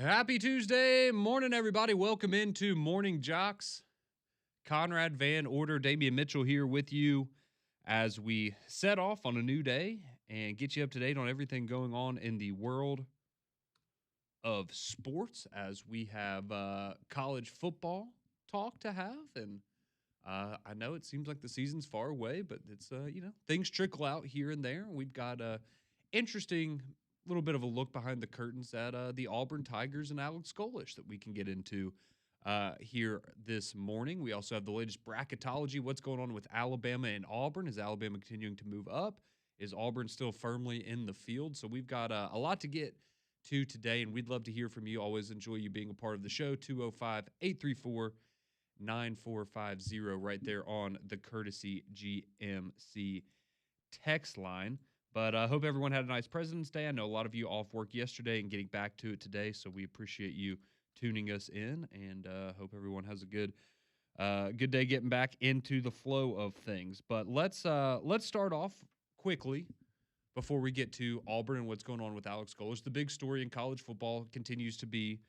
Happy Tuesday morning, everybody. Welcome into Morning JOX. Conrad Van Order, Damian Mitchell here with you as we set off on a new day and get you up to date on everything going on in the world of sports as we have college football talk to have. And I know it seems like the season's far away, but it's, things trickle out here and there. We've got interesting little bit of a look behind the curtains at the Auburn Tigers and Alex Golish that we can get into here this morning. We also have the latest bracketology. What's going on with Alabama and Auburn? Is Alabama continuing to move up? Is Auburn still firmly in the field? So we've got a lot to get to today, and we'd love to hear from you. Always enjoy you being a part of the show. 205-834-9450 right there on the Courtesy GMC text line. But I hope everyone had a nice President's Day. I know a lot of you off work yesterday and getting back to it today, so we appreciate you tuning us in, and hope everyone has a good day getting back into the flow of things. But let's start off quickly before we get to Auburn and what's going on with Alex Golesh. The big story in college football continues to be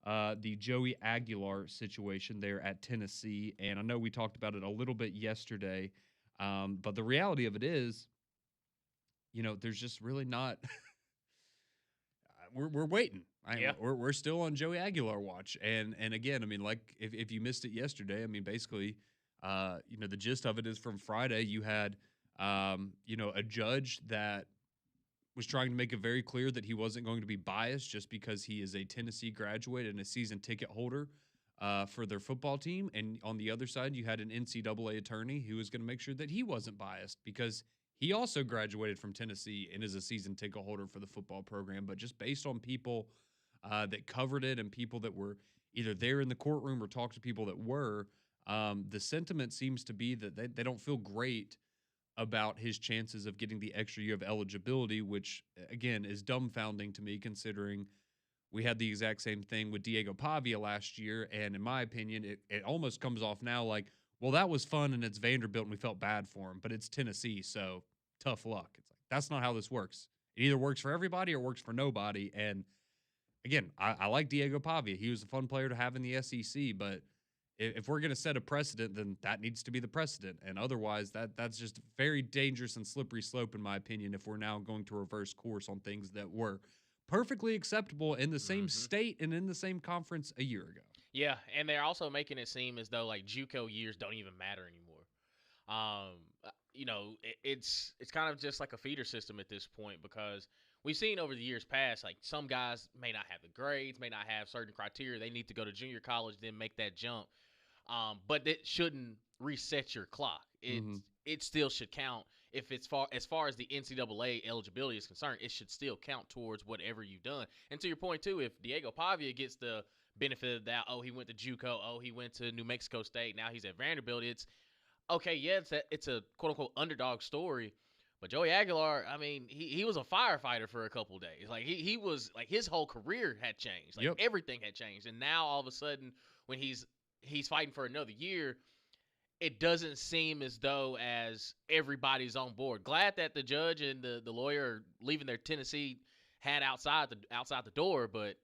the Joey Aguilar situation there at Tennessee, and I know we talked about it a little bit yesterday, but the reality of it is, there's just really not. We're waiting. We're still on Joey Aguilar watch, and again, I mean, like if you missed it yesterday, I mean, basically, the gist of it is from Friday. You had, a judge that was trying to make it very clear that he wasn't going to be biased just because he is a Tennessee graduate and a season ticket holder for their football team, and on the other side, you had an NCAA attorney who was going to make sure that he wasn't biased because he also graduated from Tennessee and is a season ticket holder for the football program. But just based on people that covered it and people that were either there in the courtroom or talked to people that were, the sentiment seems to be that they don't feel great about his chances of getting the extra year of eligibility, which, again, is dumbfounding to me considering we had the exact same thing with Diego Pavia last year. And in my opinion, it almost comes off now like, well, that was fun and it's Vanderbilt and we felt bad for him, but it's Tennessee, so tough luck. It's like, that's not how this works. It either works for everybody or works for nobody. And again, I like Diego Pavia. He was a fun player to have in the SEC, but if we're going to set a precedent, then that needs to be the precedent. And otherwise, that's just very dangerous and slippery slope, in my opinion, if we're now going to reverse course on things that were perfectly acceptable in the same state and in the same conference a year ago. Yeah, and they're also making it seem as though like JUCO years don't even matter anymore. It's kind of just like a feeder system at this point because we've seen over the years past, like some guys may not have the grades, may not have certain criteria. They need to go to junior college, then make that jump. But it shouldn't reset your clock. It still should count. If it's as far as the NCAA eligibility is concerned, it should still count towards whatever you've done. And to your point too, if Diego Pavia gets the benefit of that, he went to JUCO, he went to New Mexico State, now he's at Vanderbilt. It's okay, yeah, it's a quote unquote underdog story. But Joey Aguilar, I mean, he was a firefighter for a couple of days. Like he was like his whole career had changed. Like everything had changed. And now all of a sudden when he's fighting for another year, it doesn't seem as though as everybody's on board. Glad that the judge and the lawyer are leaving their Tennessee hat outside the door, but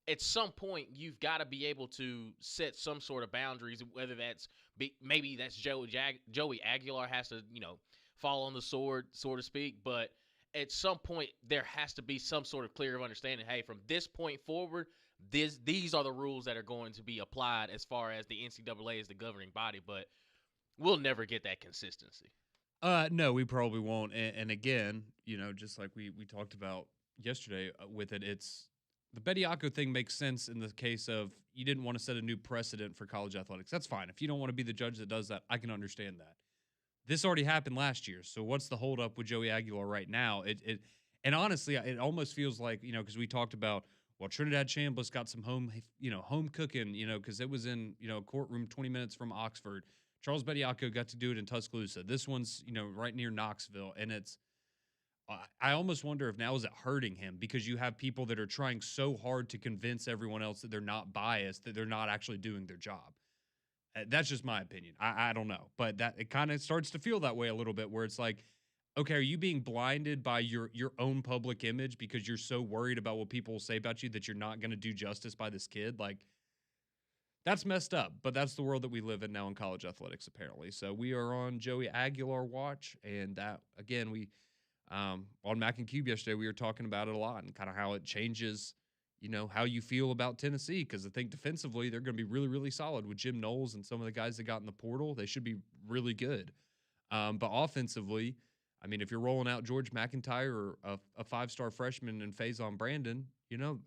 at some point you've got to be able to set some sort of boundaries, whether that's maybe that's Joey Aguilar has to, fall on the sword, so to speak, but at some point there has to be some sort of clear understanding. Hey, from this point forward, these are the rules that are going to be applied as far as the NCAA is the governing body, but we'll never get that consistency. No, we probably won't. And again, just like we talked about yesterday with it, it's the Bediako thing makes sense in the case of you didn't want to set a new precedent for college athletics. That's fine. If you don't want to be the judge that does that, I can understand that. This already happened last year, so what's the holdup with Joey Aguilar right now? And honestly, it almost feels like, because we talked about, well, Trinidad Chambliss got some home cooking, because it was in, a courtroom 20 minutes from Oxford. Charles Bediako got to do it in Tuscaloosa. This one's, right near Knoxville, and it's, I almost wonder if now is it hurting him because you have people that are trying so hard to convince everyone else that they're not biased, that they're not actually doing their job. That's just my opinion. I don't know, but that it kind of starts to feel that way a little bit, where it's like okay, are you being blinded by your own public image because you're so worried about what people will say about you that you're not going to do justice by this kid? Like, that's messed up, but that's the world that we live in now in college athletics, apparently. So we are on Joey Aguilar watch, and that again, we on Mac and Cube yesterday, we were talking about it a lot and kind of how it changes, how you feel about Tennessee. Because I think defensively, they're going to be really, really solid with Jim Knowles and some of the guys that got in the portal. They should be really good. But offensively, I mean, if you're rolling out George McIntyre or a five-star freshman and Faison Brandon, Who knows?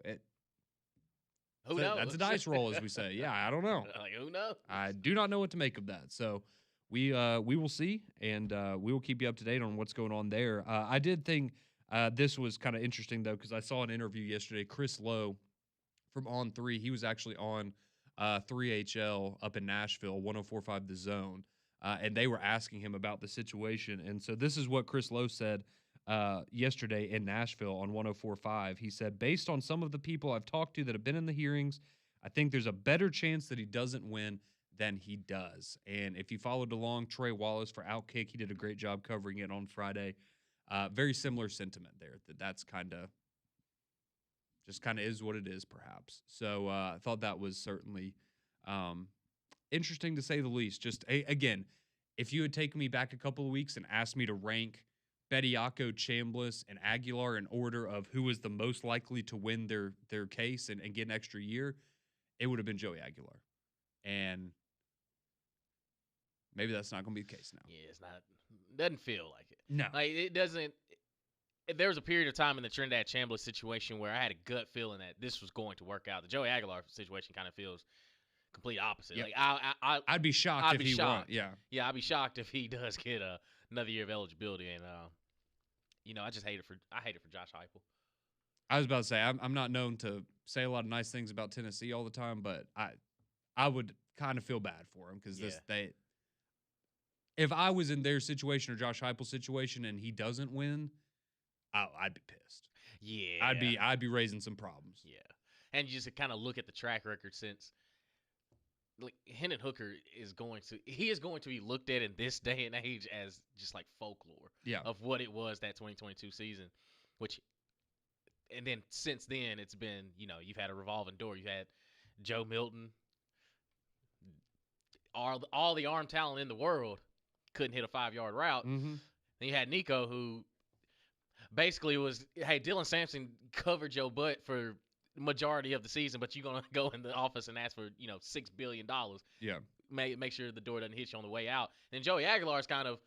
That's a dice roll, as we say. Yeah, I don't know. Like, who knows? I do not know what to make of that. So we will see, and we will keep you up to date on what's going on there. I did think this was kind of interesting, though, because I saw an interview yesterday. Chris Lowe from On 3, he was actually on 3HL up in Nashville, 104.5 The Zone, and they were asking him about the situation. And so this is what Chris Lowe said yesterday in Nashville on 104.5. He said, based on some of the people I've talked to that have been in the hearings, I think there's a better chance that he doesn't win than he does. And if you followed along, Trey Wallace for Outkick, he did a great job covering it on Friday. Very similar sentiment there. That's kind of is what it is, perhaps. So I thought that was certainly interesting to say the least. Just again, if you had taken me back a couple of weeks and asked me to rank Bediako, Chambliss, and Aguilar in order of who was the most likely to win their case and get an extra year, it would have been Joey Aguilar. And maybe that's not going to be the case now. Yeah, it's not. Doesn't feel like it. No. Like, it doesn't. There was a period of time in the Trinidad Chambliss situation where I had a gut feeling that this was going to work out. The Joey Aguilar situation kind of feels complete opposite. Yep. Like I'd be shocked if he won. Yeah. Yeah, I'd be shocked if he does get another year of eligibility. And I just hate it for Josh Heupel. I was about to say I'm not known to say a lot of nice things about Tennessee all the time, but I would kind of feel bad for him because if I was in their situation or Josh Heupel's situation and he doesn't win, I'd be pissed. Yeah, I'd be raising some problems. Yeah, and you just kind of look at the track record since. Like, Hendon Hooker is going to be looked at in this day and age as just like folklore of what it was that 2022 season, and then since then it's been, you've had a revolving door. You've had Joe Milton, all the arm talent in the world couldn't hit a 5-yard route. Mm-hmm. Then you had Nico, who basically was, hey, Dylan Sampson covered your butt for majority of the season, but you're gonna go in the office and ask for $6 billion. Yeah, make sure the door doesn't hit you on the way out. And Joey Aguilar is kind of,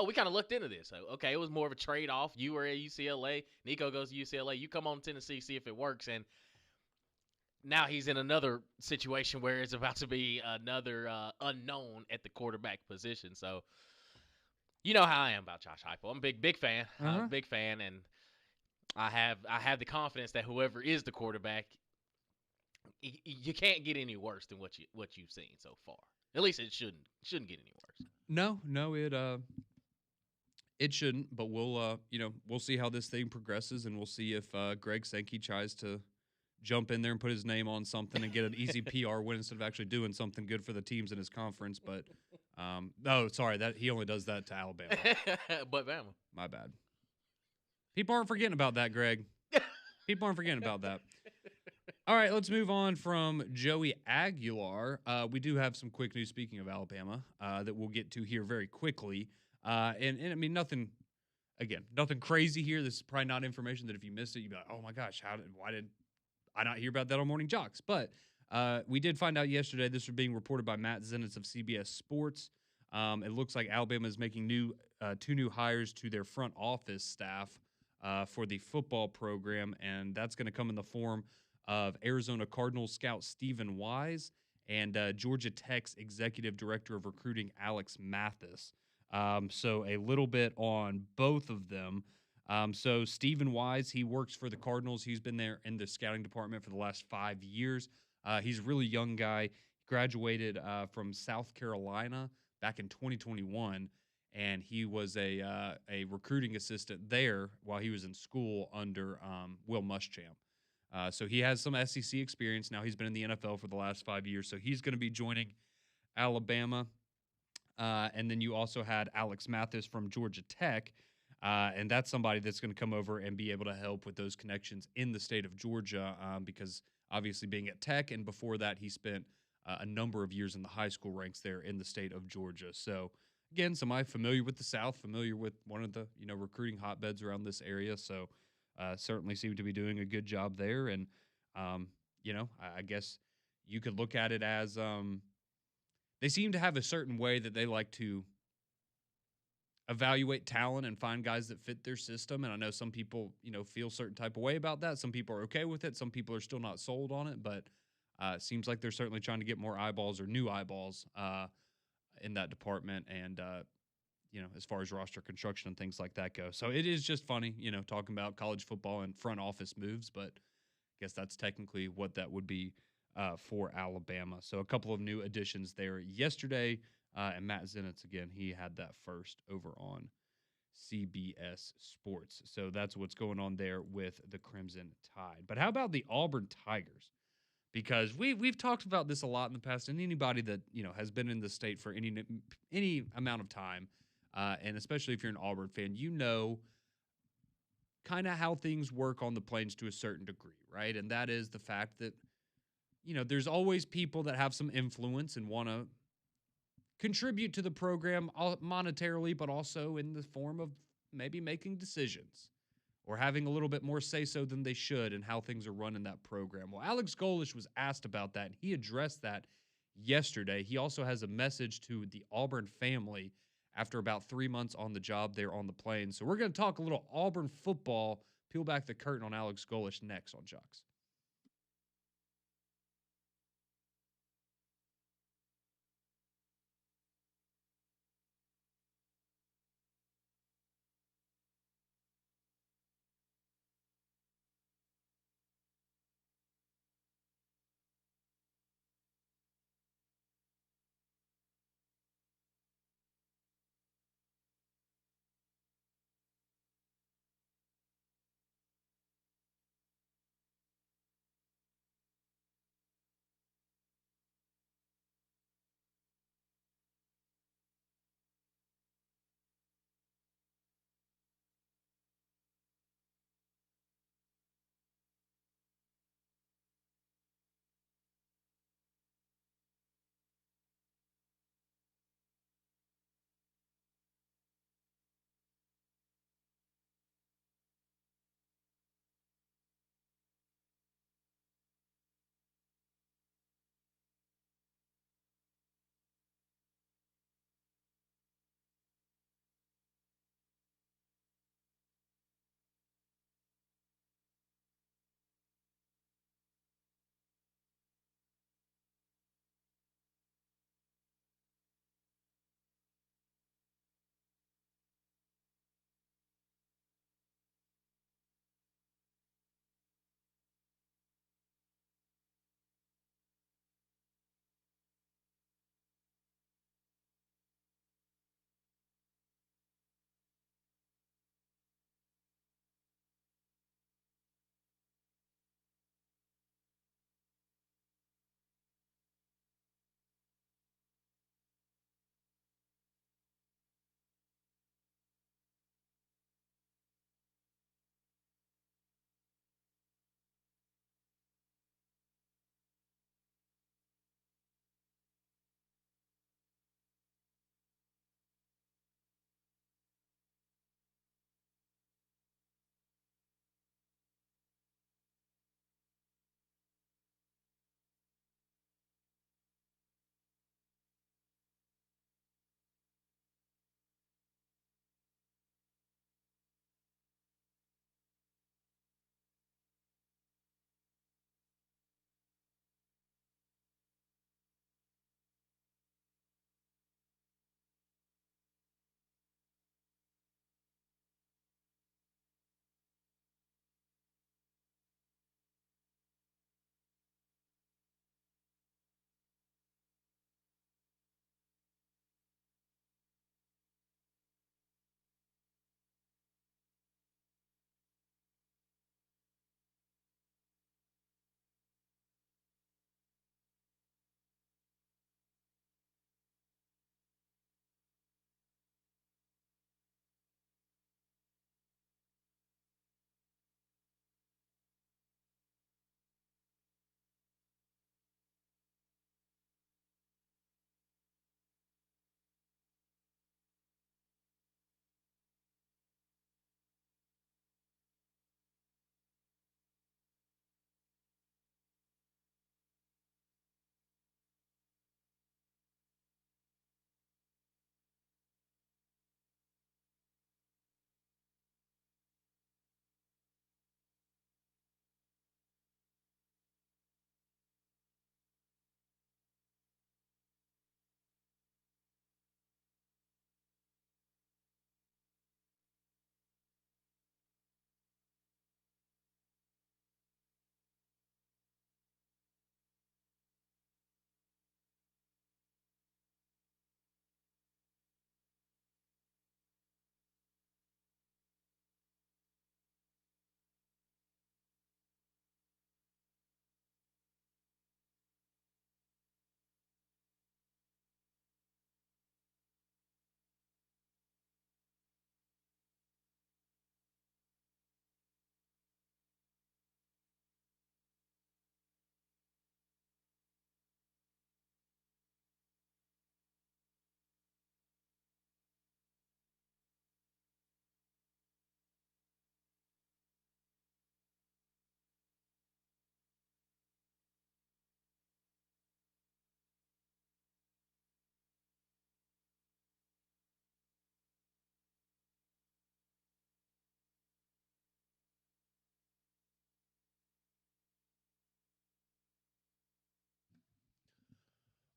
we kind of looked into this. So, okay, it was more of a trade off. You were at UCLA, Nico goes to UCLA. You come on to Tennessee, see if it works. And now he's in another situation where it's about to be another unknown at the quarterback position. So, you know how I am about Josh Heupel. I'm a big fan. Big fan, and I have the confidence that whoever is the quarterback, you can't get any worse than what you've seen so far. At least it shouldn't get any worse. No, it shouldn't. But we'll see how this thing progresses, and we'll see if Greg Sankey tries to jump in there and put his name on something and get an easy PR win instead of actually doing something good for the teams in his conference. But no, sorry, that he only does that to Alabama. But Bama, my bad. People aren't forgetting about that, Greg. People aren't forgetting about that. All right, let's move on from Joey Aguilar. We do have some quick news, speaking of Alabama, that we'll get to here very quickly. And I mean, nothing crazy here. This is probably not information that if you missed it, you'd be like, oh my gosh, why did I not hear about that on Morning JOX? But we did find out yesterday, this was being reported by Matt Zenitz of CBS Sports. It looks like Alabama is making two new hires to their front office staff for the football program, and that's going to come in the form of Arizona Cardinals scout Stephen Wise and Georgia Tech's executive director of recruiting Alex Mathis. So a little bit on both of them. So Stephen Wise, he works for the Cardinals. He's been there in the scouting department for the last 5 years. He's a really young guy. Graduated from South Carolina back in 2021. And he was a recruiting assistant there while he was in school under Will Muschamp. So he has some SEC experience. Now he's been in the NFL for the last 5 years. So he's going to be joining Alabama. And then you also had Alex Mathis from Georgia Tech. And that's somebody that's going to come over and be able to help with those connections in the state of Georgia, because obviously being at Tech, and before that, he spent a number of years in the high school ranks there in the state of Georgia. So, again, somebody familiar with the South, familiar with one of the recruiting hotbeds around this area. So, certainly seem to be doing a good job there. And um, I guess you could look at it as they seem to have a certain way that they like to evaluate talent and find guys that fit their system. And I know some people, feel certain type of way about that. Some people are okay with it. Some people are still not sold on it, but it seems like they're certainly trying to get more eyeballs or new eyeballs in that department. And, as far as roster construction and things like that go. So it is just funny, talking about college football and front office moves, but I guess that's technically what that would be for Alabama. So a couple of new additions there yesterday. And Matt Zenitz, again, he had that first over on CBS Sports. So that's what's going on there with the Crimson Tide. But how about the Auburn Tigers? Because we've talked about this a lot in the past, and anybody that has been in the state for any amount of time, and especially if you're an Auburn fan, kind of how things work on the plains to a certain degree, right? And that is the fact that there's always people that have some influence and want to contribute to the program monetarily, but also in the form of maybe making decisions or having a little bit more say-so than they should in how things are run in that program. Well, Alex Golesh was asked about that, and he addressed that yesterday. He also has a message to the Auburn family after about 3 months on the job there on the Plains. So we're going to talk a little Auburn football, peel back the curtain on Alex Golesh next on JOX.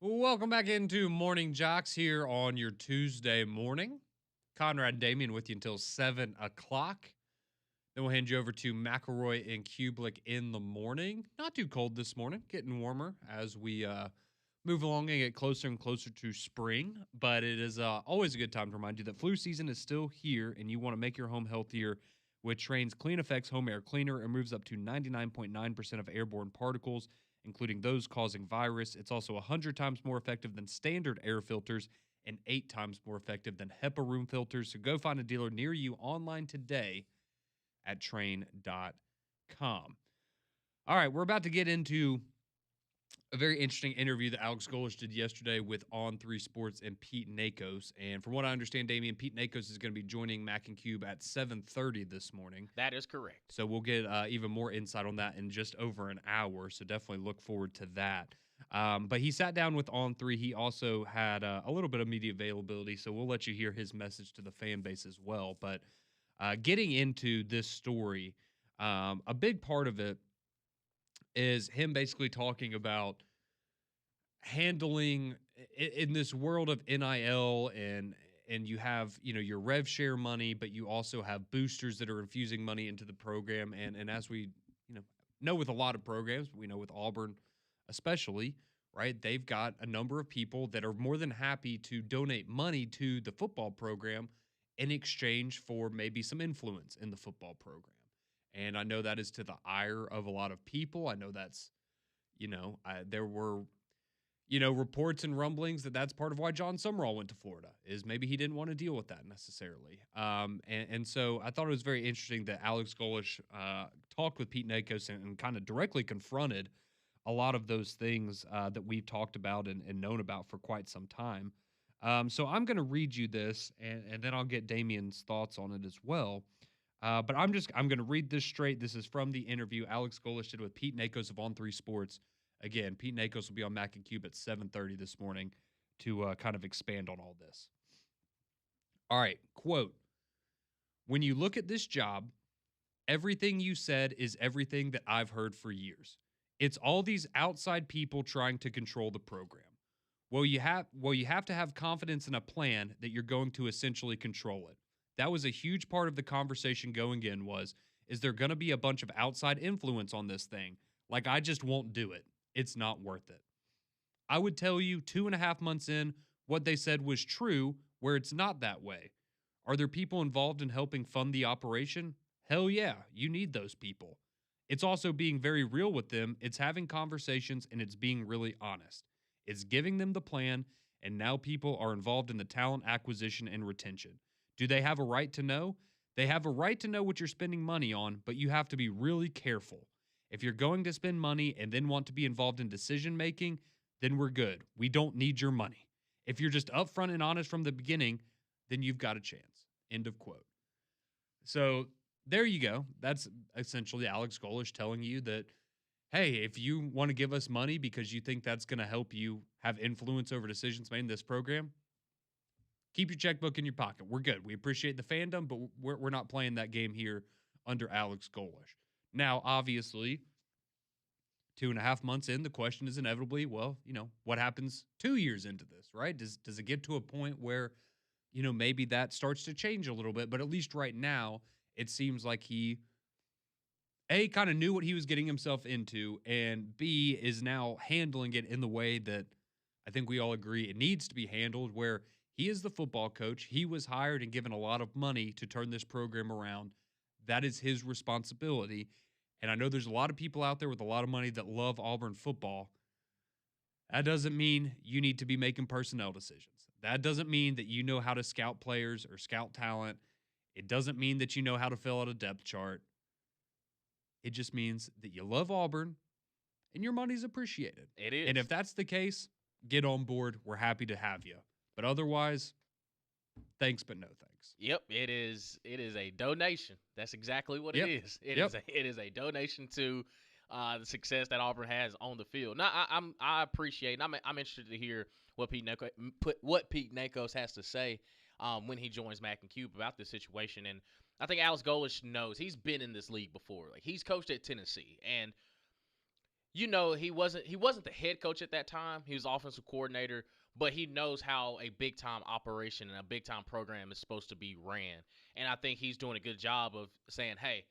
Welcome back into Morning Jocks here on your Tuesday morning. Conrad and Damien with you until 7 o'clock. Then we'll hand you over to McElroy and Kublik in the morning. Not too cold this morning, getting warmer as we move along and get closer and closer to spring. But it is always a good time to remind you that flu season is still here and you want to make your home healthier with Trane's Clean Effects Home Air Cleaner. It removes up to 99.9% of airborne particles, including those causing virus. It's also 100 times more effective than standard air filters and 8 times more effective than HEPA room filters. So go find a dealer near you online today at Trane.com. All right, we're about to get into a very interesting interview that Alex Golish did yesterday with On3 Sports and Pete Nakos. And from what I understand, Damien, Pete Nakos is going to be joining Mac and Cube at 7:30 this morning. That is correct. So we'll get even more insight on that in just over an hour. So definitely look forward to that. But he sat down with On3. He also had a little bit of media availability, so we'll let you hear his message to the fan base as well. But getting into this story, a big part of it is him basically talking about handling in this world of NIL and you have, your rev share money, but you also have boosters that are infusing money into the program. And as we, know with a lot of programs, we know with Auburn especially, right? They've got a number of people that are more than happy to donate money to the football program in exchange for maybe some influence in the football program. And I know that is to the ire of a lot of people. I know that's, there were, reports and rumblings that that's part of why John Summerall went to Florida, is maybe he didn't want to deal with that necessarily. And so I thought it was very interesting that Alex Golesh talked with Pete Nakos and kind of directly confronted a lot of those things that we've talked about and known about for quite some time. So I'm going to read you this, and then I'll get Damien's thoughts on it as well. But I'm going to read this straight. This is from the interview Alex Golesh did with Pete Nakos of On3 Sports. Again, Pete Nakos will be on Mac and Cube at 7:30 this morning to kind of expand on all this. All right, quote, "When you look at this job, everything you said is everything that I've heard for years. It's all these outside people trying to control the program. Well, you have to have confidence in a plan that you're going to essentially control it. That was a huge part of the conversation going in was, is there going to be a bunch of outside influence on this thing? Like, I just won't do it. It's not worth it. I would tell you 2.5 months in, what they said was true, where it's not that way. Are there people involved in helping fund the operation? Hell yeah, you need those people. It's also being very real with them. It's having conversations, and it's being really honest. It's giving them the plan, and now people are involved in the talent acquisition and retention. Do they have a right to know? They have a right to know what you're spending money on, but you have to be really careful. If you're going to spend money and then want to be involved in decision making, then we're good. We don't need your money. If you're just upfront and honest from the beginning, then you've got a chance." End of quote. So there you go. That's essentially Alex Golesh telling you that, hey, if you want to give us money because you think that's going to help you have influence over decisions made in this program, keep your checkbook in your pocket. We're good. We appreciate the fandom, but we're not playing that game here under Alex Golesh. Now, obviously, 2.5 months in, the question is inevitably, well, what happens 2 years into this, right? Does it get to a point where, maybe that starts to change a little bit? But at least right now, it seems like he, A, kind of knew what he was getting himself into, and B, is now handling it in the way that I think we all agree it needs to be handled, where he is the football coach. He was hired and given a lot of money to turn this program around. That is his responsibility. And I know there's a lot of people out there with a lot of money that love Auburn football. That doesn't mean you need to be making personnel decisions. That doesn't mean that you know how to scout players or scout talent. It doesn't mean that you know how to fill out a depth chart. It just means that you love Auburn and your money's appreciated. It is. And if that's the case, get on board. We're happy to have you. But otherwise, thanks, but no thanks. Yep, it is a donation. That's exactly what Yep. it is. It Yep. is a donation to the success that Auburn has on the field. Now, I appreciate, and I'm interested to hear what Pete Nakos has to say when he joins Mac and Cube about this situation. And I think Alex Golesh knows he's been in this league before. Like, he's coached at Tennessee, and he wasn't the head coach at that time. He was offensive coordinator, but he knows how a big time operation and a big time program is supposed to be ran. And I think he's doing a good job of saying, hey,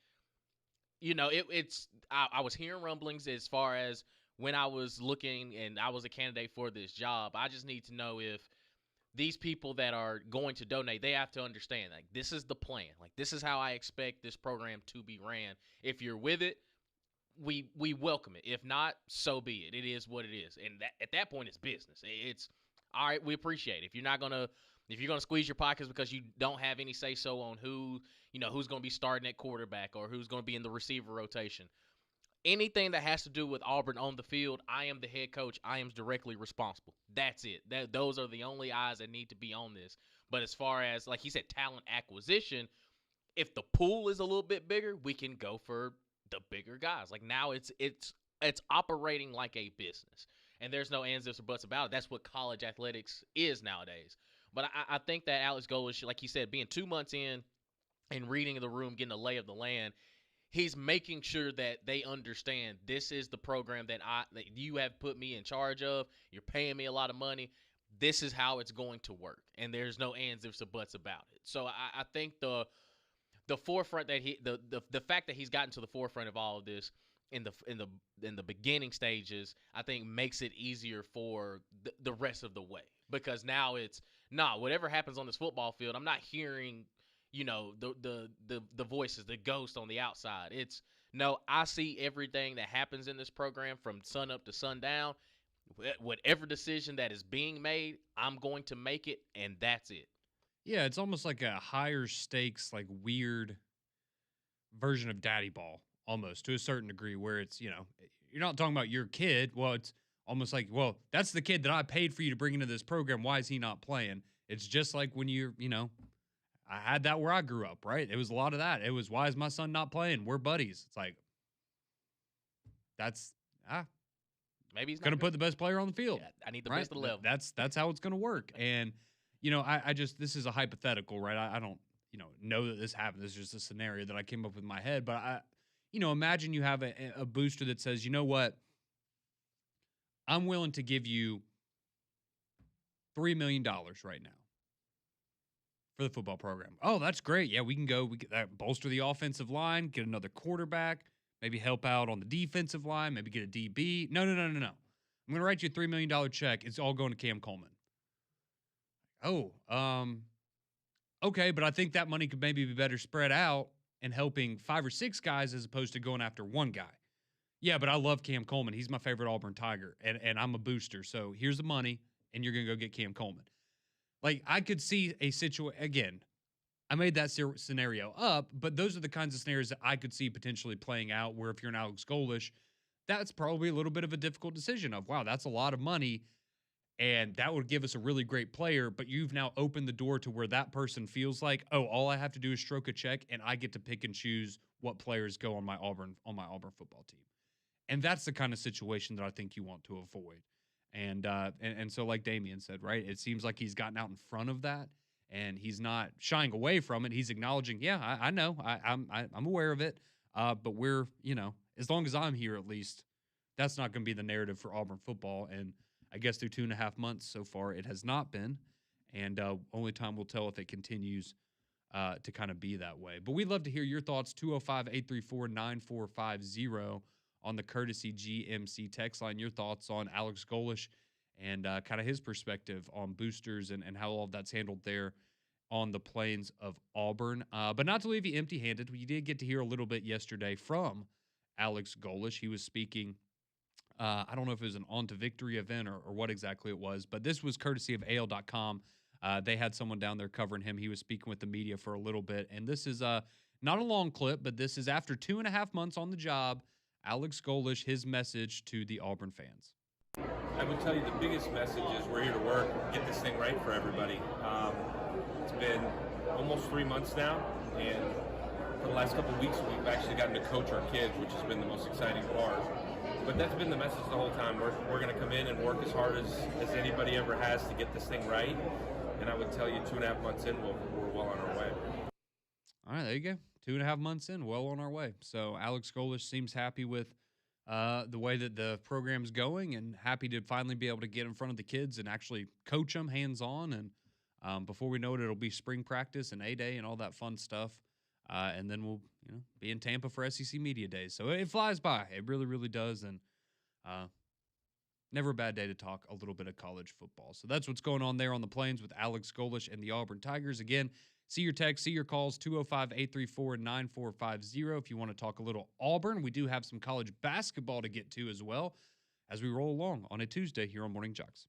I was hearing rumblings as far as when I was looking and I was a candidate for this job. I just need to know if these people that are going to donate, they have to understand, like, this is the plan. Like, this is how I expect this program to be ran. If you're with it, we welcome it. If not, so be it. It is what it is. And at that point, it's business. It's all right. We appreciate it. If you're gonna squeeze your pockets because you don't have any say so on who's gonna be starting at quarterback or who's gonna be in the receiver rotation, anything that has to do with Auburn on the field, I am the head coach. I am directly responsible. That's it. Those are the only eyes that need to be on this. But as far as, like he said, talent acquisition, if the pool is a little bit bigger, we can go for the bigger guys. Like, now it's operating like a business, and there's no ands, ifs, or buts about it. That's what college athletics is nowadays. But I think that Alex Golesh, like you said, being 2 months in and reading the room, getting a lay of the land, he's making sure that they understand this is the program that you have put me in charge of. You're paying me a lot of money. This is how it's going to work, and there's no ands, ifs, or buts about it. So I think the forefront that the fact that he's gotten to the forefront of all of this in the beginning stages, I think makes it easier for the rest of the way, because now it's whatever happens on this football field, I'm not hearing the voices, the ghost on the outside. It's no, I see everything that happens in this program from sun up to sundown. Whatever decision that is being made, I'm going to make it, and that's it. Yeah, it's almost like a higher stakes, like weird version of daddy ball, almost to a certain degree, where it's, you're not talking about your kid. Well, it's almost like, well, that's the kid that I paid for you to bring into this program. Why is he not playing? It's just like when I had that where I grew up, right? It was a lot of that. It was, why is my son not playing? We're buddies. It's like, that's, maybe he's going to put the best player on the field. Yeah, I need the right? best of the level. That's how it's going to work. And, I just, this is a hypothetical, right? I don't, know that this happened. This is just a scenario that I came up with in my head. But imagine you have a booster that says, you know what? I'm willing to give you $3 million right now for the football program. Oh, that's great. Yeah, we can go. We get that, bolster the offensive line, get another quarterback, maybe help out on the defensive line, maybe get a DB. No. I'm going to write you a $3 million check. It's all going to Cam Coleman. Oh, okay, but I think that money could maybe be better spread out and helping 5 or 6 guys as opposed to going after one guy. Yeah, but I love Cam Coleman. He's my favorite Auburn Tiger, and I'm a booster. So here's the money, and you're going to go get Cam Coleman. Like, I could see a situation, again, I made that scenario up, but those are the kinds of scenarios that I could see potentially playing out, where if you're an Alex Golish, that's probably a little bit of a difficult decision of, wow, that's a lot of money, and that would give us a really great player, but you've now opened the door to where that person feels like, oh, all I have to do is stroke a check, and I get to pick and choose what players go on my Auburn football team. And that's the kind of situation that I think you want to avoid. And so, like Damian said, right, it seems like he's gotten out in front of that, and he's not shying away from it. He's acknowledging, yeah, I know, I'm aware of it, but we're, as long as I'm here, at least, that's not going to be the narrative for Auburn football. And I guess through 2.5 months so far, it has not been, and only time will tell if it continues to kind of be that way. But we'd love to hear your thoughts, 205-834-9450 on the Courtesy GMC text line, your thoughts on Alex Golish and kind of his perspective on boosters and how all of that's handled there on the plains of Auburn. But not to leave you empty-handed, we did get to hear a little bit yesterday from Alex Golish. He was speaking, I don't know if it was an On to Victory event or what exactly it was, but this was courtesy of AL.com. They had someone down there covering him. He was speaking with the media for a little bit, and this is not a long clip, but this is after 2.5 months on the job, Alex Golish, his message to the Auburn fans. I would tell you the biggest message is we're here to work, get this thing right for everybody. It's been almost 3 months now, and for the last couple of weeks, we've actually gotten to coach our kids, which has been the most exciting part. But that's been the message the whole time. We're going to come in and work as hard as anybody ever has to get this thing right. And I would tell you 2.5 months in, we're well on our way. All right, there you go. 2.5 months in, well on our way. So Alex Golish seems happy with the way that the program's going, and happy to finally be able to get in front of the kids and actually coach them hands on. And before we know it, it'll be spring practice and A-Day and all that fun stuff. And then we'll be in Tampa for SEC Media Days. So it flies by. It really, really does. And never a bad day to talk a little bit of college football. So that's what's going on there on the Plains with Alex Golesh and the Auburn Tigers. Again, see your text, see your calls, 205-834-9450. If you want to talk a little Auburn, we do have some college basketball to get to as well as we roll along on a Tuesday here on Morning Jocks.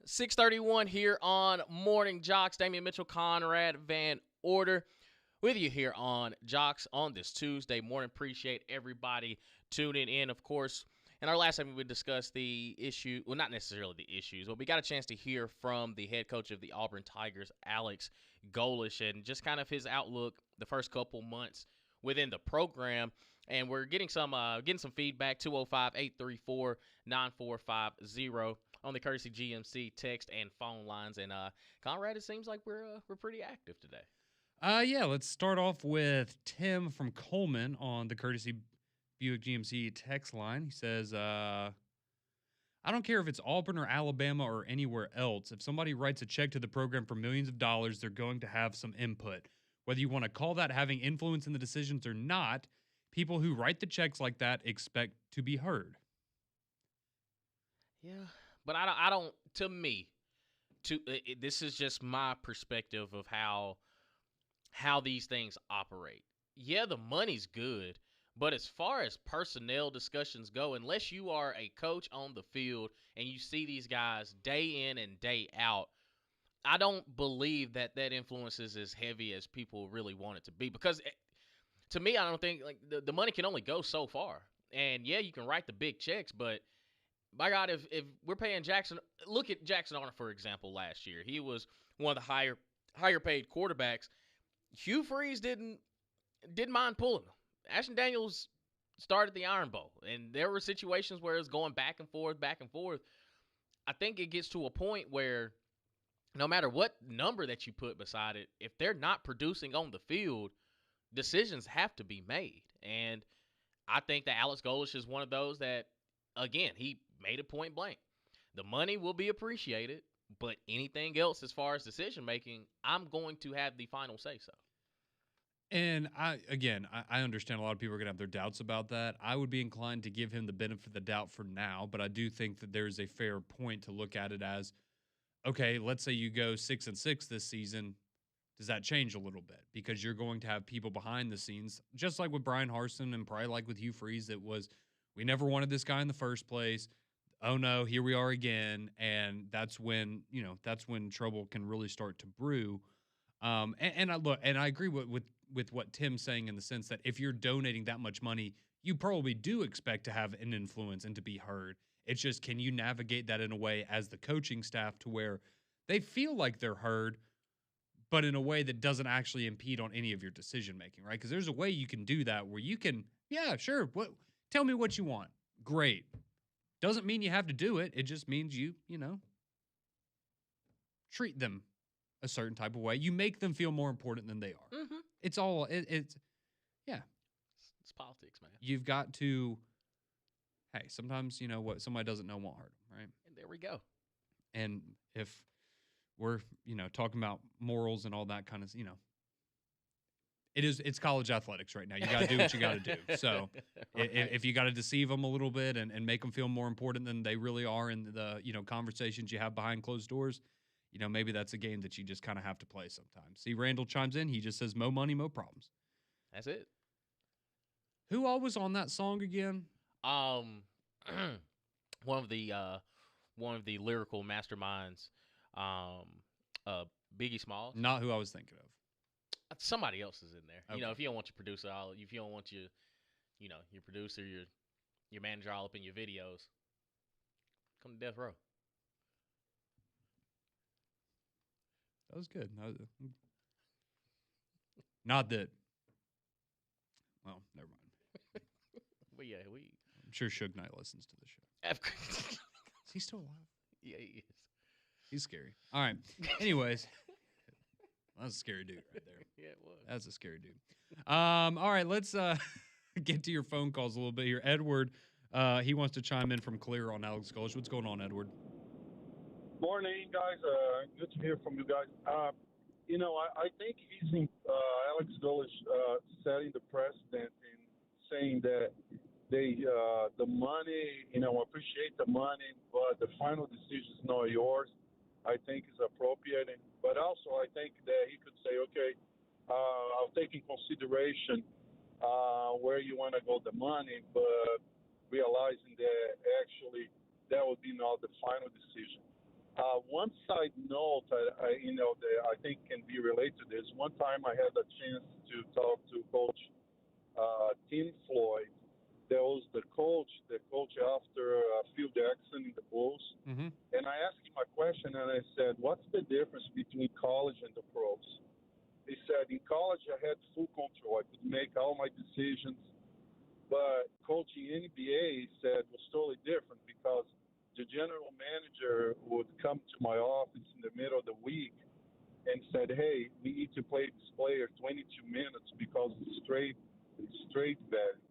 .631 here on Morning Jocks. Damian Mitchell, Conrad Van Order with you here on Jocks on this Tuesday morning. Appreciate everybody tuning in. Of course, in our last time we discussed the issue, well, not necessarily the issues, but we got a chance to hear from the head coach of the Auburn Tigers, Alex Golesh, and just kind of his outlook the first couple months within the program. And we're getting some feedback, 205-834-9450 on the Courtesy GMC text and phone lines. And Conrad, it seems like we're pretty active today. Yeah, let's start off with Tim from Coleman on the Courtesy Buick GMC text line. He says, I don't care if it's Auburn or Alabama or anywhere else. If somebody writes a check to the program for millions of dollars, they're going to have some input. Whether you want to call that having influence in the decisions or not, people who write the checks like that expect to be heard. Yeah, but I don't. To me, this is just my perspective of how these things operate. Yeah, the money's good, but as far as personnel discussions go, unless you are a coach on the field and you see these guys day in and day out, I don't believe that influence is as heavy as people really want it to be. Because to me, I don't think like the money can only go so far. And yeah, you can write the big checks, but by God, if we're paying Jackson, look at Jackson Arnold, for example, last year. He was one of the higher paid quarterbacks. Hugh Freeze didn't mind pulling him. Ashton Daniels started the Iron Bowl, and there were situations where it was going back and forth. I think it gets to a point where no matter what number that you put beside it, if they're not producing on the field, decisions have to be made. And I think that Alex Golesh is one of those that, again, he made it point blank. The money will be appreciated, but anything else as far as decision making, I'm going to have the final say so. And I understand a lot of people are going to have their doubts about that. I would be inclined to give him the benefit of the doubt for now, but I do think that there's a fair point to look at it as, okay, let's say you go 6-6 this season. Does that change a little bit? Because you're going to have people behind the scenes, just like with Brian Harsin and probably like with Hugh Freeze, that was, we never wanted this guy in the first place. Oh no, here we are again. And that's when trouble can really start to brew. And I agree with what Tim's saying in the sense that if you're donating that much money, you probably do expect to have an influence and to be heard. It's just, can you navigate that in a way as the coaching staff to where they feel like they're heard, but in a way that doesn't actually impede on any of your decision making, right? Because there's a way you can do that where you can, yeah, sure, tell me what you want. Great. Doesn't mean you have to do it. It just means you treat them a certain type of way. You make them feel more important than they are. Mm-hmm. It's all, it's It's politics, man. You've got to, hey, sometimes, what somebody doesn't know won't hurt them, right? And there we go. And if we're, talking about morals and all that kind of, it's college athletics right now. You got to do what you got to do. So right. if you got to deceive them a little bit and make them feel more important than they really are in the, conversations you have behind closed doors, maybe that's a game that you just kind of have to play sometimes. See, Randall chimes in. He just says, "Mo money, mo problems." That's it. Who all was on that song again? One of the lyrical masterminds, Biggie Smalls. Not who I was thinking of. Somebody else is in there. Okay. If you don't want your producer, if you don't want your producer, your manager all up in your videos, come to Death Row. That was good. Not that. Well, never mind. But yeah, I'm sure Suge Knight listens to the show. Is he still alive? Yeah, he is. He's scary. All right. Anyways, that's a scary dude right there. Yeah, it was. That's a scary dude. All right, let's get to your phone calls a little bit here. Edward, he wants to chime in from Clear on Alex Golesh. What's going on, Edward? Morning, guys. Good to hear from you guys. I think Alex Golesh setting the precedent in saying that the money, appreciate the money, but the final decision is not yours. I think is appropriate, but also I think that he could say, okay, I'll take in consideration where you want to go the money, but realizing that actually that would be not the final decision. One side note, that I think can be related to this. One time I had a chance to talk to Coach Tim Floyd, there was the coach after Phil Jackson in the Bulls. Mm-hmm. And I asked him a question, and I said, what's the difference between college and the pros? He said, in college, I had full control. I could make all my decisions. But coaching NBA, he said, was totally different because the general manager would come to my office in the middle of the week and said, hey, we need to play this player 22 minutes because it's straight value.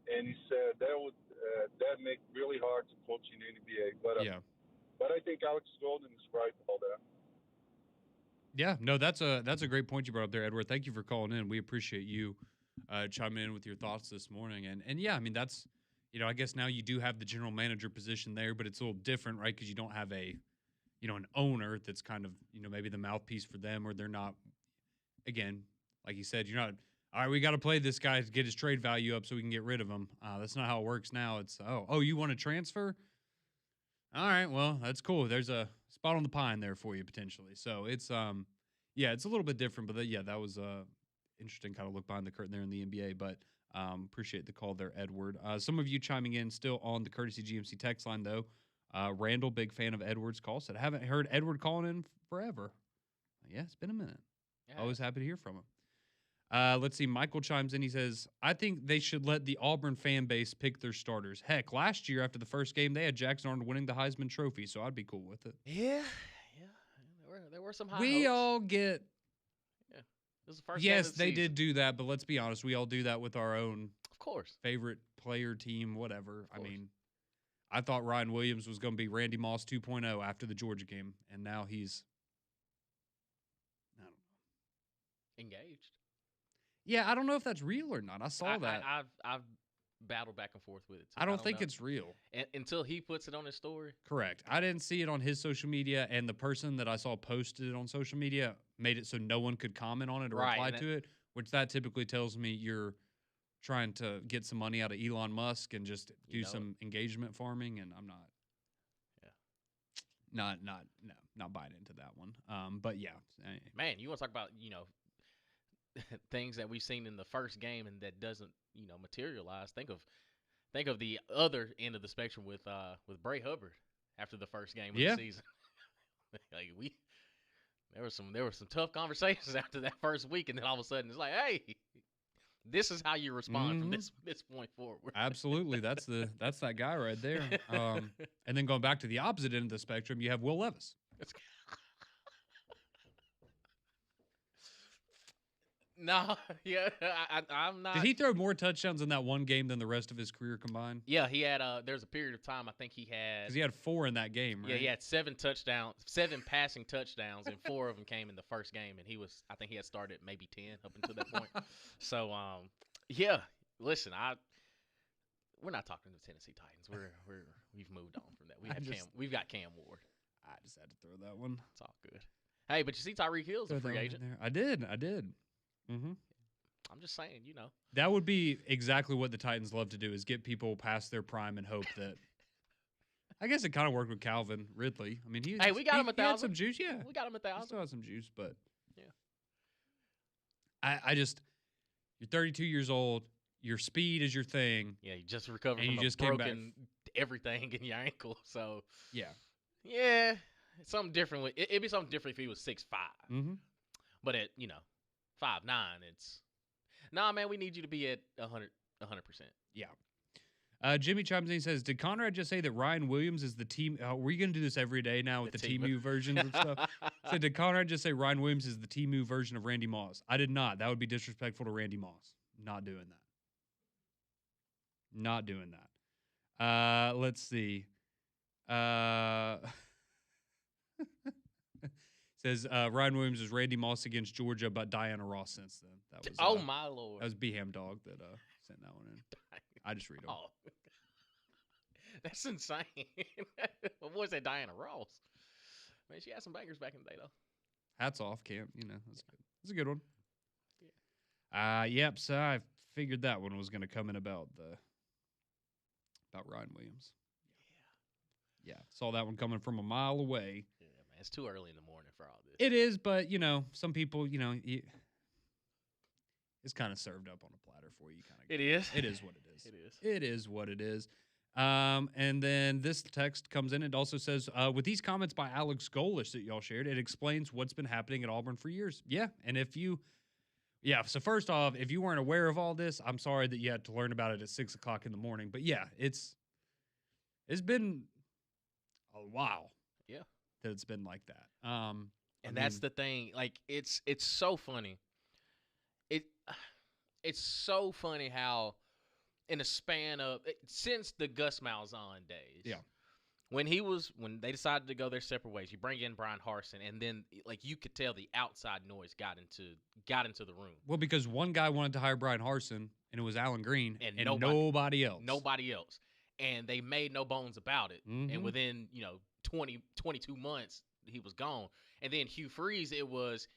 And he said that make really hard to coach in NBA. But I think Alex Golden is right about that. Yeah, no, that's a great point you brought up there, Edward. Thank you for calling in. We appreciate you chiming in with your thoughts this morning. And yeah, I mean, that's, I guess now you do have the general manager position there, but it's a little different, right? Because you don't have an owner that's kind of, maybe the mouthpiece for them, or they're not, again, like you said, you're not, all right, we got to play this guy to get his trade value up so we can get rid of him. That's not how it works now. It's, you want to transfer? All right, well, that's cool. There's a spot on the pine there for you potentially. So it's, it's a little bit different, but that was interesting kind of look behind the curtain there in the NBA. But appreciate the call there, Edward. Some of you chiming in still on the Courtesy GMC text line, though. Randall, big fan of Edward's call, said, I haven't heard Edward calling in forever. Yeah, it's been a minute. Yeah. Always happy to hear from him. Let's see. Michael chimes in. He says, I think they should let the Auburn fan base pick their starters. Heck, last year after the first game, they had Jackson Arnold winning the Heisman Trophy, so I'd be cool with it. Yeah. There were some high We hopes. all get. Yeah. This is the first yes, game of the they season. did do that, but let's be honest. We all do that with our own, of course, favorite player, team, whatever. I mean, I thought Ryan Williams was going to be Randy Moss 2.0 after the Georgia game, and now he's, I don't know, engaged. Yeah, I don't know if that's real or not. I saw that. I've battled back and forth with it, too. I don't think it's real. Until he puts it on his story. Correct. I didn't see it on his social media, and the person that I saw posted it on social media made it so no one could comment on it or reply to it, which that typically tells me you're trying to get some money out of Elon Musk and just do some engagement farming, and I'm not. Yeah. Not buying into that one. But yeah. Man, you want to talk about, things that we've seen in the first game and that doesn't, materialize. Think of the other end of the spectrum with Bray Hubbard after the first game of the season. There were some tough conversations after that first week, and then all of a sudden it's like, hey, this is how you respond from this point forward. Absolutely, that's that guy right there. And then going back to the opposite end of the spectrum, you have Will Levis. No, I'm not. Did he throw more touchdowns in that one game than the rest of his career combined? Yeah, he had. There's a period of time I think he had. Because he had 4 in that game, right? Yeah, he had 7 passing touchdowns, and 4 of them came in the first game. And I think he had started maybe 10 up until that point. So, listen, we're not talking to the Tennessee Titans. We've moved on from that. We've got Cam Ward. I just had to throw that one. It's all good. Hey, but you see Tyreek Hill's a free agent. I did. Mm-hmm. I'm just saying, That would be exactly what the Titans love to do, is get people past their prime and hope that. I guess it kind of worked with Calvin Ridley. I mean, we got him 1,000. He had some juice, yeah. We got him 1,000. He still has some juice, but yeah. I just, you're 32 years old. Your speed is your thing. Yeah, you just recovered from just broken everything in your ankle. So yeah, it's something different. It'd be something different if he was 6'5". Mm-hmm. But at 5'9", it's man. We need you to be at 100%. Yeah. Jimmy chimes in and says, "Did Conrad just say that Ryan Williams is the team? Were you going to do this every day now with the Temu versions and stuff?" So did Conrad just say Ryan Williams is the Temu version of Randy Moss? I did not. That would be disrespectful to Randy Moss. Not doing that. Let's see. Says Ryan Williams is Randy Moss against Georgia, but Diana Ross since then. That was my Lord. That was Beham Dog that sent that one in. I just read them. Oh, that's insane. What was that, Diana Ross? Man, she had some bangers back in the day, though. Hats off, Camp. That's good. That's a good one. Yeah. Yep. So I figured that one was going to come in about Ryan Williams. Yeah. Saw that one coming from a mile away. Yeah, man. It's too early in the morning for all this. It is, but some people, is kind of served up on a platter for you. Kind of. It is. It is what it is. It is. It is what it is. And then this text comes in. It also says, with these comments by Alex Golish that y'all shared, it explains what's been happening at Auburn for years. Yeah, and so first off, if you weren't aware of all this, I'm sorry that you had to learn about it at 6 o'clock in the morning. But yeah, it's been a while. Yeah, that it's been like that. And that's the thing. Like it's so funny. It's so funny how in a span of since the Gus Malzahn days. Yeah. When they decided to go their separate ways, you bring in Brian Harsin, and then like you could tell the outside noise got into the room. Well, because one guy wanted to hire Brian Harsin, and it was Alan Green, and nobody else. Nobody else. And they made no bones about it. Mm-hmm. And within 22 months, he was gone. And then Hugh Freeze, it was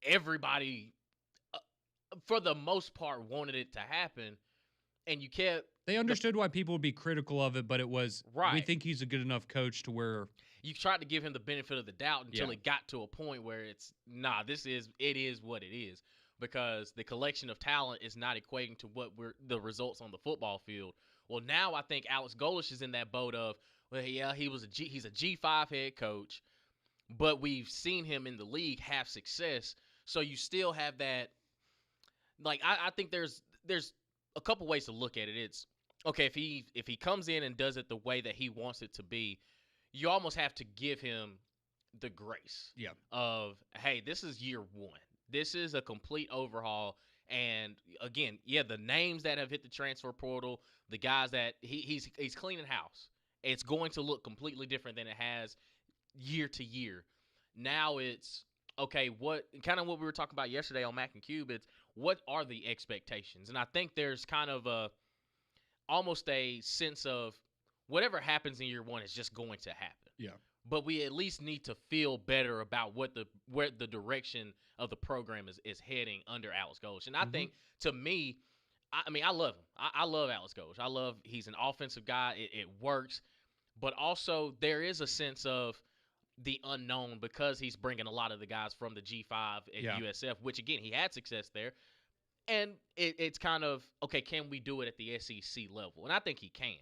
everybody, for the most part, wanted it to happen. And you kept... They understood why people would be critical of it, but it was, we think he's a good enough coach to where... You tried to give him the benefit of the doubt until it got to a point where it's, it is what it is. Because the collection of talent is not equating to the results on the football field. Well, now I think Alex Golesh is in that boat of, well, yeah, he's a G5 head coach, but we've seen him in the league have success. So you still have that. Like I think there's a couple ways to look at it. It's okay if he comes in and does it the way that he wants it to be, you almost have to give him the grace. Yeah. Of hey, this is year one. This is a complete overhaul. And again, the names that have hit the transfer portal, the guys that he's cleaning house. It's going to look completely different than it has year to year. Now it's okay. What we were talking about yesterday on Mac and Cube? It's what are the expectations? And I think there's kind of almost a sense of whatever happens in year one is just going to happen. Yeah. But we at least need to feel better about where the direction of the program is heading under Alex Golesh. And I think, to me, I love him. I love Alex Golesh. He's an offensive guy. It works. But also there is a sense of the unknown because he's bringing a lot of the guys from the G5 at USF, which, again, he had success there. And it's kind of, okay, can we do it at the SEC level? And I think he can.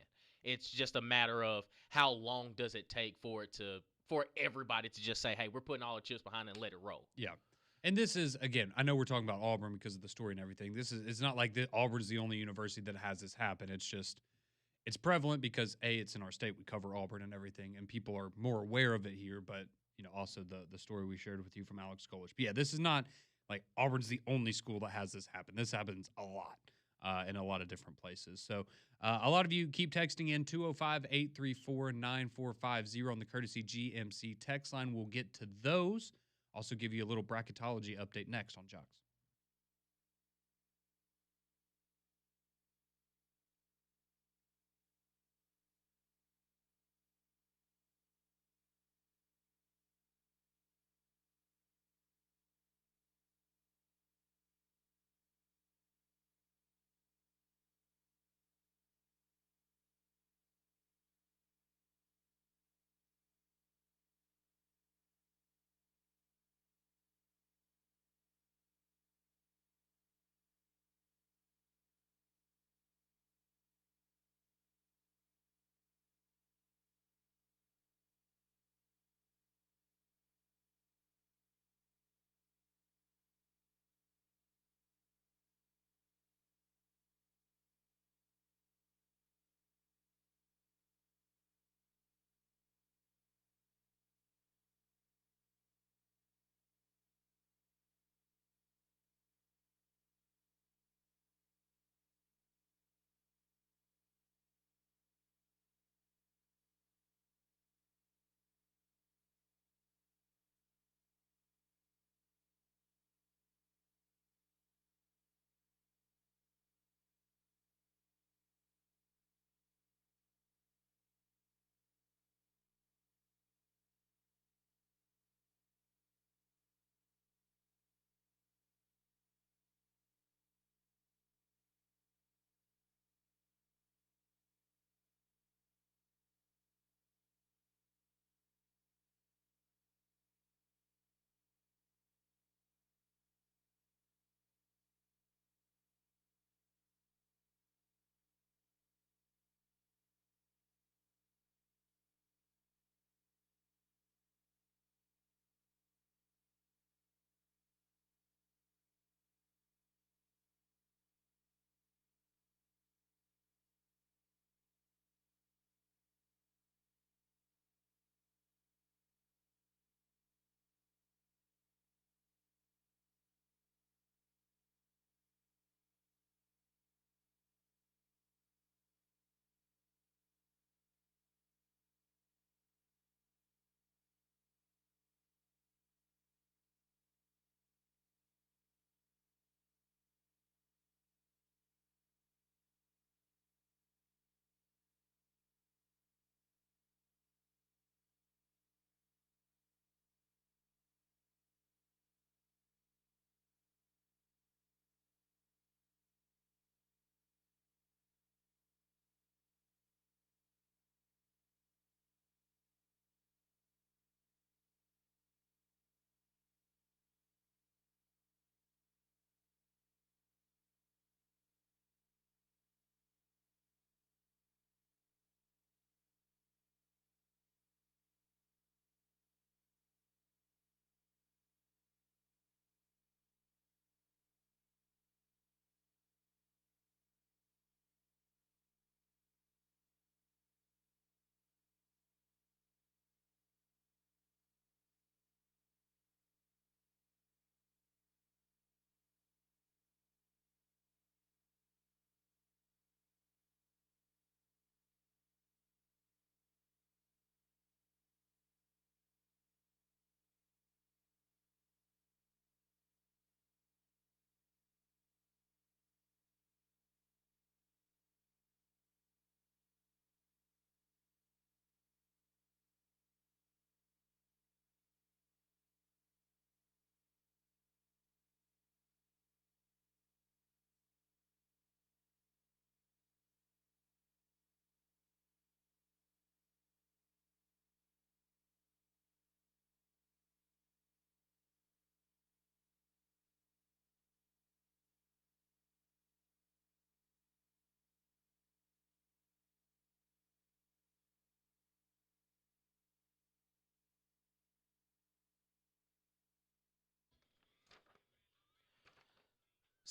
It's just a matter of how long does it take for everybody to just say, hey, we're putting all the chips behind it and let it roll. Yeah. And this is, again, I know we're talking about Auburn because of the story and everything. It's not like Auburn's the only university that has this happen. It's just, it's prevalent because, A, it's in our state. We cover Auburn and everything, and people are more aware of it here. But, also the story we shared with you from Alex Golesh. But, yeah, this is not like Auburn's the only school that has this happen. This happens a lot. In a lot of different places. So a lot of you keep texting in 205-834-9450 on the courtesy GMC text line. We'll get to those. Also give you a little bracketology update next on JOX.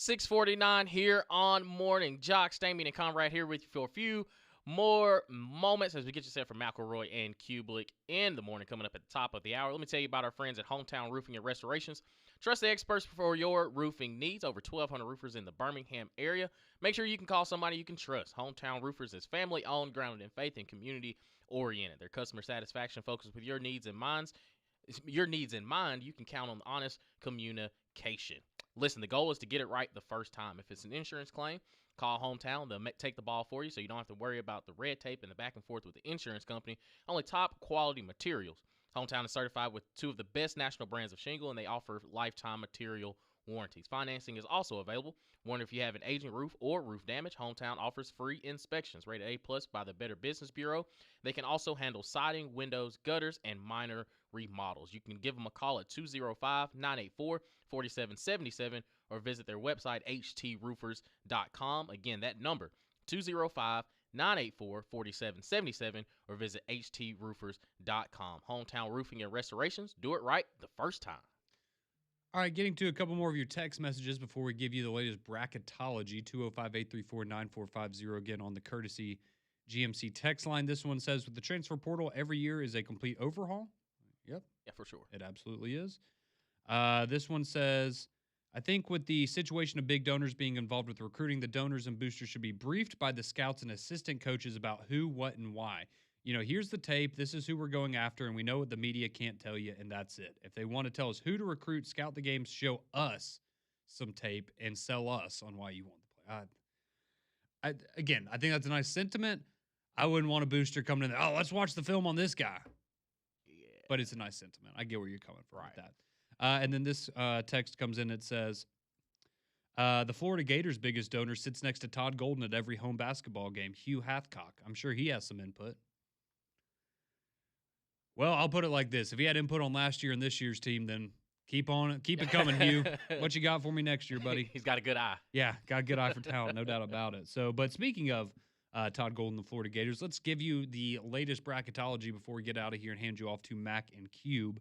6:49 here on Morning JOX. Damien and Conrad here with you for a few more moments as we get you set for McElroy and Kubelik in the morning coming up at the top of the hour. Let me tell you about our friends at Hometown Roofing and Restorations. Trust the experts for your roofing needs. Over 1,200 roofers in the Birmingham area. Make sure you can call somebody you can trust. Hometown Roofers is family-owned, grounded in faith, and community-oriented. Their customer satisfaction focuses with your needs in mind. You can count on honest communication. Listen, the goal is to get it right the first time. If it's an insurance claim, call Hometown. They'll take the ball for you so you don't have to worry about the red tape and the back and forth with the insurance company. Only top quality materials. Hometown is certified with 2 of the best national brands of shingle, and they offer lifetime material warranties. Financing is also available. Wonder if you have an aging roof or roof damage. Hometown offers free inspections rated A+ by the Better Business Bureau. They can also handle siding, windows, gutters, and minor remodels. You can give them a call at 205-984-4777 or visit their website htroofers.com. Again, that number 205-984-4777 or visit htroofers.com. Hometown Roofing and Restorations. Do it right the first time. All right, getting to a couple more of your text messages before we give you the latest bracketology. 205-834-9450 again on the courtesy GMC text line. This one says, with the transfer portal, every year is a complete overhaul. Yep. Yeah, for sure. It absolutely is. This one says, I think with the situation of big donors being involved with recruiting, the donors and boosters should be briefed by the scouts and assistant coaches about who, what, and why. You know, here's the tape. This is who we're going after, and we know what the media can't tell you, and that's it. If they want to tell us who to recruit, scout the games, show us some tape, and sell us on why you want to play. Again, I think that's a nice sentiment. I wouldn't want a booster coming in there, let's watch the film on this guy. Yeah. But it's a nice sentiment. I get where you're coming from with Right. that. And then this text comes in. It says, the Florida Gators' biggest donor sits next to Todd Golden at every home basketball game, Hugh Hathcock. I'm sure he has some input. Well, I'll put it like this. If he had input on last year and this year's team, then keep it coming, Hugh. What you got for me next year, buddy? He's got a good eye. Yeah, got a good eye for talent, no doubt about it. So, but speaking of Todd Golden, the Florida Gators, let's give you the latest bracketology before we get out of here and hand you off to Mac and Cube.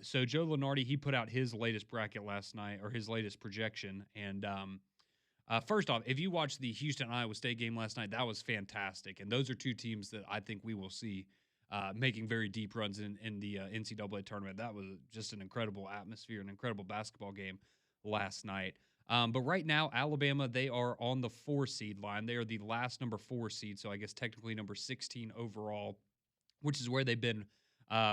So Joe Lunardi, he put out his latest bracket last night, or his latest projection. And first off, if you watched the Houston-Iowa State game last night, that was fantastic. And those are 2 teams that I think we will see making very deep runs in the NCAA tournament. That was just an incredible atmosphere, an incredible basketball game last night. But right now, Alabama, they are on the 4 seed line. They are the last number 4 seed, so I guess technically number 16 overall, which is where they've been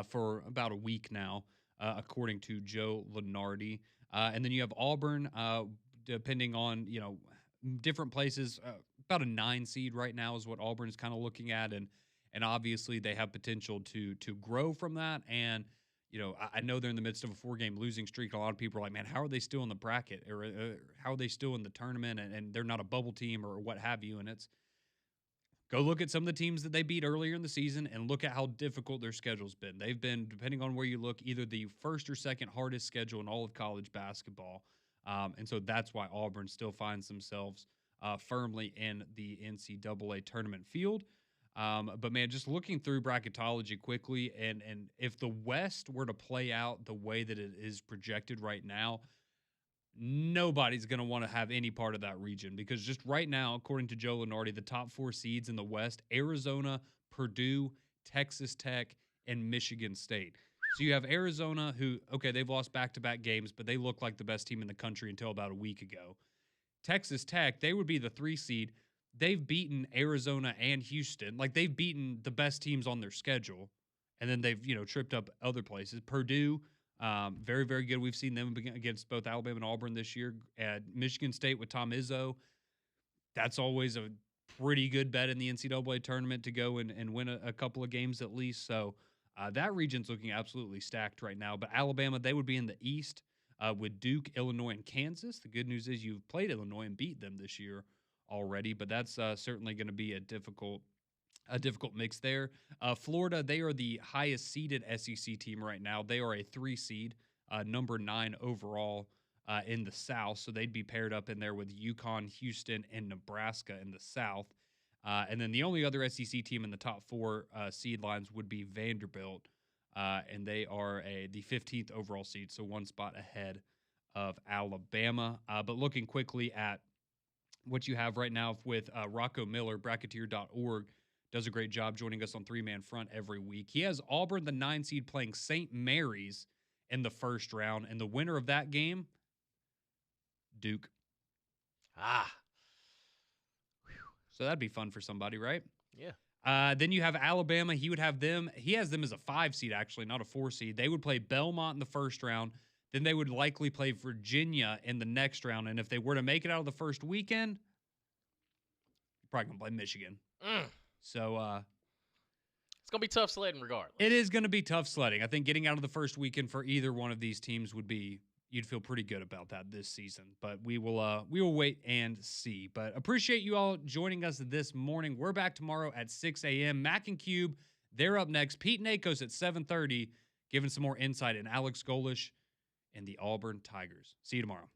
for about a week now, according to Joe Lunardi. And then you have Auburn, depending on, different places, about a 9 seed right now is what Auburn's kind of looking at. And obviously they have potential to grow from that. And, I know they're in the midst of a 4-game losing streak. A lot of people are like, man, how are they still in the bracket? Or how are they still in the tournament? And they're not a bubble team or what have you. And it's, go look at some of the teams that they beat earlier in the season and look at how difficult their schedule's been. They've been, depending on where you look, either the first or second hardest schedule in all of college basketball. And so that's why Auburn still finds themselves firmly in the NCAA tournament field. But, man, just looking through bracketology quickly, and if the West were to play out the way that it is projected right now, nobody's going to want to have any part of that region, because just right now, according to Joe Lunardi, the top 4 seeds in the West, Arizona, Purdue, Texas Tech, and Michigan State. So you have Arizona who, okay, they've lost back-to-back games, but they look like the best team in the country until about a week ago. Texas Tech, they would be the 3 seed. They've beaten Arizona and Houston. Like, they've beaten the best teams on their schedule, and then they've, tripped up other places. Purdue, very, very good. We've seen them against both Alabama and Auburn this year. At Michigan State with Tom Izzo, that's always a pretty good bet in the NCAA tournament to go and win a couple of games at least. So that region's looking absolutely stacked right now. But Alabama, they would be in the East with Duke, Illinois, and Kansas. The good news is you've played Illinois and beat them this year already, but that's certainly going to be a difficult mix there. Florida, they are the highest seeded SEC team right now. They are a 3 seed, number 9 overall in the South, so they'd be paired up in there with UConn, Houston, and Nebraska in the South. And then the only other SEC team in the top 4 seed lines would be Vanderbilt, and they are the 15th overall seed, so 1 spot ahead of Alabama. But looking quickly at what you have right now with Rocco Miller, Bracketeer.org, does a great job joining us on Three-Man Front every week. He has Auburn, the 9 seed, playing St. Mary's in the first round, and the winner of that game, Duke. So that'd be fun for somebody, right? Yeah. Then you have Alabama. He has them as a 5 seed, actually, not a 4 seed. They would play Belmont in the first round. Then they would likely play Virginia in the next round. And if they were to make it out of the first weekend, you're probably going to play Michigan. So it's going to be tough sledding regardless. It is going to be tough sledding. I think getting out of the first weekend for either one of these teams you'd feel pretty good about that this season. But we will wait and see. But appreciate you all joining us this morning. We're back tomorrow at 6 a.m. Mac and Cube, they're up next. Pete and Akos at 7:30, giving some more insight in Alex Golish and the Auburn Tigers. See you tomorrow.